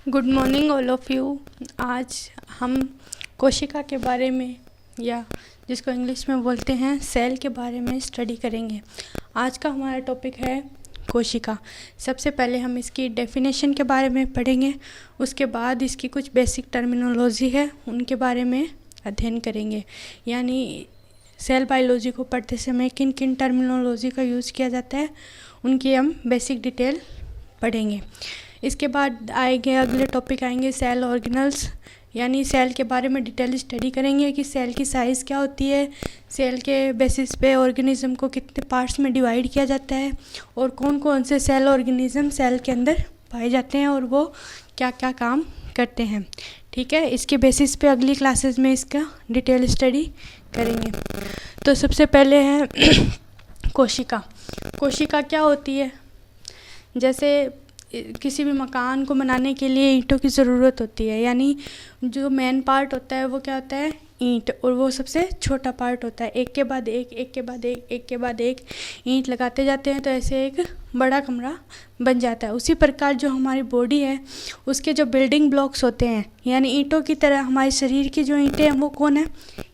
Good morning all of you. आज हम कोशिका के बारे में, या जिसको इंग्लिश में बोलते हैं सेल के बारे में स्टडी करेंगे। आज का हमारा टॉपिक है कोशिका। सबसे पहले हम इसकी डेफिनेशन के बारे में पढ़ेंगे, उसके बाद इसकी कुछ बेसिक टर्मिनोलॉजी है उनके बारे में अध्ययन करेंगे। यानी सेल बायोलॉजी को पढ़ते समय किन किन टर्मिनोलॉजी का यूज़ किया जाता है उनकी हम बेसिक डिटेल पढ़ेंगे। इसके बाद आएंगे, अगले टॉपिक आएंगे सेल ऑर्गेनल्स, यानी सेल के बारे में डिटेल स्टडी करेंगे कि सेल की साइज़ क्या होती है, सेल के बेसिस पे ऑर्गेनिज्म को कितने पार्ट्स में डिवाइड किया जाता है और कौन कौन से सेल ऑर्गेनिज्म सेल के अंदर पाए जाते हैं और वो क्या क्या काम करते हैं। ठीक है, इसके बेसिस पे अगली क्लासेस में इसका डिटेल स्टडी करेंगे। तो सबसे पहले है कोशिका। कोशिका क्या होती है? जैसे किसी भी मकान को बनाने के लिए ईंटों की ज़रूरत होती है, यानी जो मेन पार्ट होता है वो क्या होता है? ईंट, और वो सबसे छोटा पार्ट होता है। एक के बाद एक, एक के बाद एक, एक के बाद एक ईंट लगाते जाते हैं तो ऐसे एक बड़ा कमरा बन जाता है। उसी प्रकार जो हमारी बॉडी है उसके जो बिल्डिंग ब्लॉक्स होते हैं, यानी ईंटों की तरह हमारे शरीर की जो ईंटें हैं वो कौन है?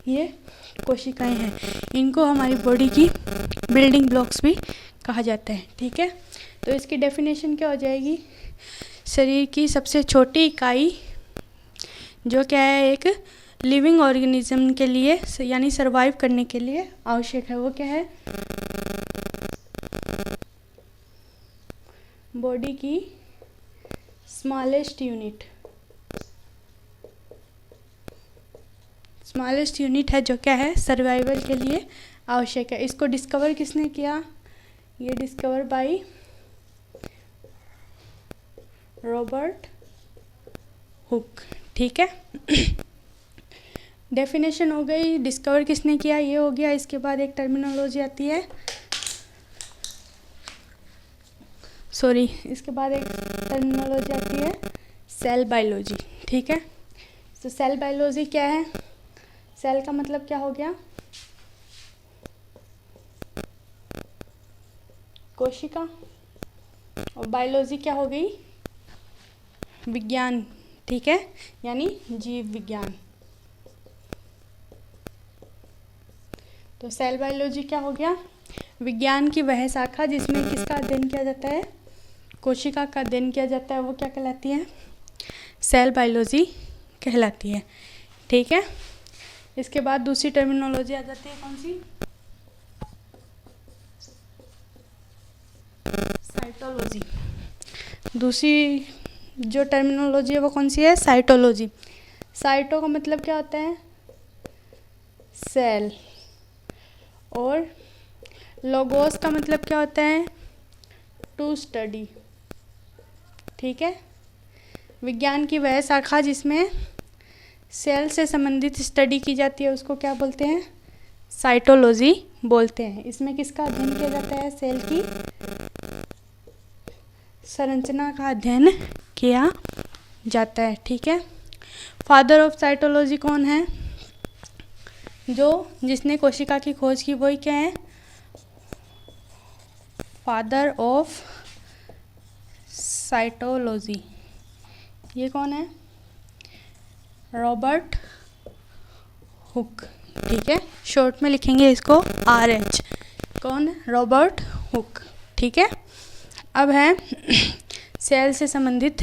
ये कोशिकाएं हैं। इनको हमारी बॉडी की बिल्डिंग ब्लॉक्स भी कहा जाता है। ठीक है, तो इसकी डेफिनेशन क्या हो जाएगी? शरीर की सबसे छोटी इकाई जो क्या है, एक लिविंग ऑर्गेनिज्म के लिए यानी सरवाइव करने के लिए आवश्यक है, वो क्या है? बॉडी की स्मॉलेस्ट यूनिट। स्मॉलेस्ट यूनिट है जो क्या है, सर्वाइवल के लिए आवश्यक है। इसको डिस्कवर किसने किया? ये डिस्कवर बाय रॉबर्ट हुक। ठीक है, डेफिनेशन हो गई, डिस्कवर किसने किया ये हो गया। इसके बाद एक टर्मिनोलॉजी आती है, इसके बाद एक टर्मिनोलॉजी आती है सेल बायोलॉजी। ठीक है, तो सेल बायोलॉजी क्या है? सेल का मतलब क्या हो गया? कोशिका। और बायोलॉजी क्या हो गई? विज्ञान। ठीक है, यानी जीव विज्ञान। तो सेल बायोलॉजी क्या हो गया? विज्ञान की वह शाखा जिसमें किसका अध्ययन किया जाता है? कोशिका का अध्ययन किया जाता है, वो क्या कहलाती है? सेल बायोलॉजी कहलाती है। ठीक है, इसके बाद दूसरी टर्मिनोलॉजी आ जाती है, कौन सी? साइटोलॉजी। दूसरी जो टर्मिनोलॉजी है वो कौन सी है? साइटोलॉजी। साइटो का मतलब क्या होता है? सेल। और लोगोस का मतलब क्या होता है? To study. ठीक है, विज्ञान की वह शाखा जिसमें सेल से संबंधित स्टडी की जाती है उसको क्या बोलते हैं? साइटोलॉजी बोलते हैं। इसमें किसका अध्ययन किया जाता है? सेल की संरचना का अध्ययन किया जाता है। ठीक है, फादर ऑफ साइटोलॉजी कौन है? जिसने कोशिका की खोज की, वही क्या है? Father of cytology. ये कौन है? Robert Hooke. ठीक है, शॉर्ट में लिखेंगे इसको RH। कौन है? Robert Hooke. ठीक है, अब है सेल से संबंधित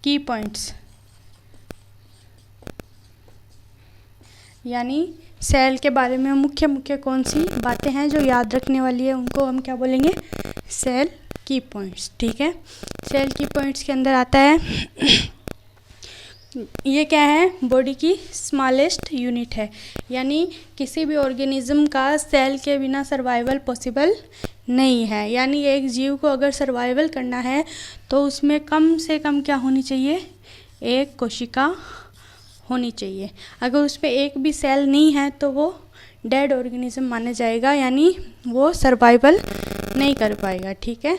की पॉइंट्स, यानी सेल के बारे में मुख्य मुख्य कौन सी बातें हैं जो याद रखने वाली है, उनको हम क्या बोलेंगे? सेल की पॉइंट्स। ठीक है, सेल की पॉइंट्स के अंदर आता है ये क्या है? बॉडी की स्मॉलेस्ट यूनिट है, यानी किसी भी ऑर्गेनिज्म का सेल के बिना सर्वाइवल पॉसिबल नहीं है। यानी एक जीव को अगर सर्वाइवल करना है तो उसमें कम से कम क्या होनी चाहिए? एक कोशिका होनी चाहिए। अगर उसमें एक भी सेल नहीं है तो वो डेड ऑर्गेनिज्म माना जाएगा, यानी वो सर्वाइवल नहीं कर पाएगा। ठीक है,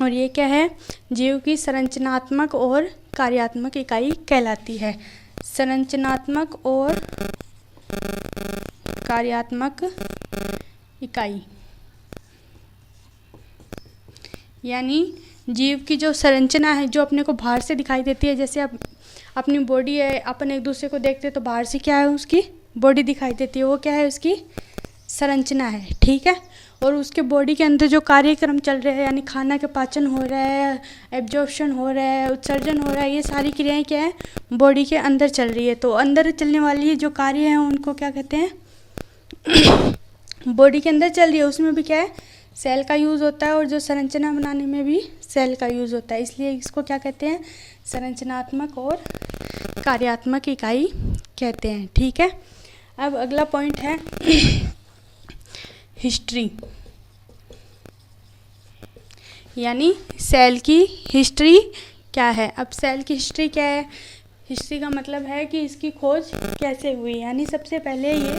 और ये क्या है? जीव की संरचनात्मक और कार्यात्मक इकाई कहलाती है। संरचनात्मक और कार्यात्मक इकाई, यानी जीव की जो संरचना है, जो अपने को बाहर से दिखाई देती है, जैसे अब अपनी बॉडी है, अपन एक दूसरे को देखते हैं तो बाहर से क्या है, उसकी बॉडी दिखाई देती है, वो क्या है, उसकी संरचना है, ठीक है। और उसके बॉडी के अंदर जो कार्यक्रम चल रहे हैं, यानी खाना के पाचन हो रहा है, एब्जॉर्प्शन हो रहा है, उत्सर्जन हो रहा है, ये सारी क्रियाएं क्या है, बॉडी के अंदर चल रही है। तो अंदर चलने वाली जो कार्य हैं उनको क्या कहते हैं, बॉडी के अंदर चल रही है, उसमें भी क्या है, सेल का यूज़ होता है, और जो संरचना बनाने में भी सेल का यूज़ होता है, इसलिए इसको क्या कहते हैं, संरचनात्मक और कार्यात्मक इकाई कहते हैं, ठीक है। अब अगला पॉइंट है हिस्ट्री, यानी सेल की हिस्ट्री क्या है। अब सेल की हिस्ट्री क्या है, हिस्ट्री का मतलब है कि इसकी खोज कैसे हुई, यानी सबसे पहले ये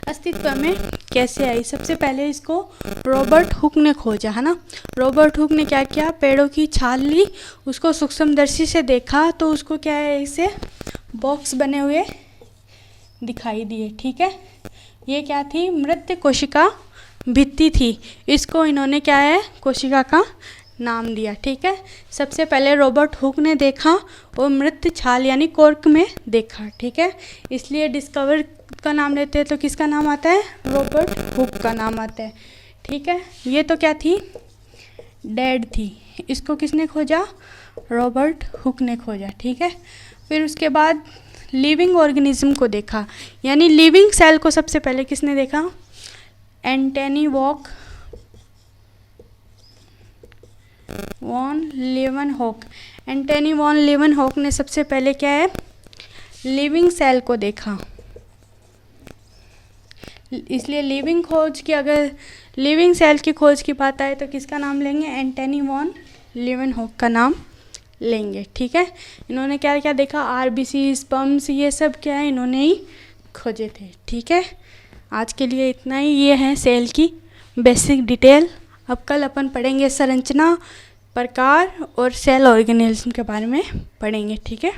अस्तित्व में कैसे आई। सबसे पहले इसको रॉबर्ट हुक ने खोजा, है ना। रॉबर्ट हुक ने क्या किया, पेड़ों की छाल ली, उसको सूक्ष्मदर्शी से देखा तो उसको क्या है, इसे बॉक्स बने हुए दिखाई दिए, ठीक है। ये क्या थी, मृत कोशिका भित्ति थी, इसको इन्होंने क्या है, कोशिका का नाम दिया, ठीक है। सबसे पहले रॉबर्ट हुक ने देखा और मृत छाल यानी कॉर्क में देखा, ठीक है। इसलिए डिस्कवर का नाम लेते हैं तो किसका नाम आता है, रॉबर्ट हुक का नाम आता है, ठीक है। ये तो क्या थी, डेड थी, इसको किसने खोजा, रॉबर्ट हुक ने खोजा, ठीक है। फिर उसके बाद लिविंग ऑर्गेनिज्म को देखा, यानी लिविंग सेल को सबसे पहले किसने देखा, एंटनी वॉन लीवनहॉक। एंटनी वॉन लीवनहॉक ने सबसे पहले क्या है, लिविंग सेल को देखा, इसलिए लिविंग खोज की, अगर लिविंग सेल की खोज की बात आए तो किसका नाम लेंगे, एंटनी वॉन लीवनहॉक का नाम लेंगे, ठीक है। इन्होंने क्या क्या देखा, आरबीसी, स्पर्म्स, ये सब क्या है, इन्होंने ही खोजे थे, ठीक है। आज के लिए इतना ही, ये है सेल की बेसिक डिटेल। अब कल अपन पढ़ेंगे संरचना, प्रकार और सेल ऑर्गेनिज्म के बारे में पढ़ेंगे, ठीक है।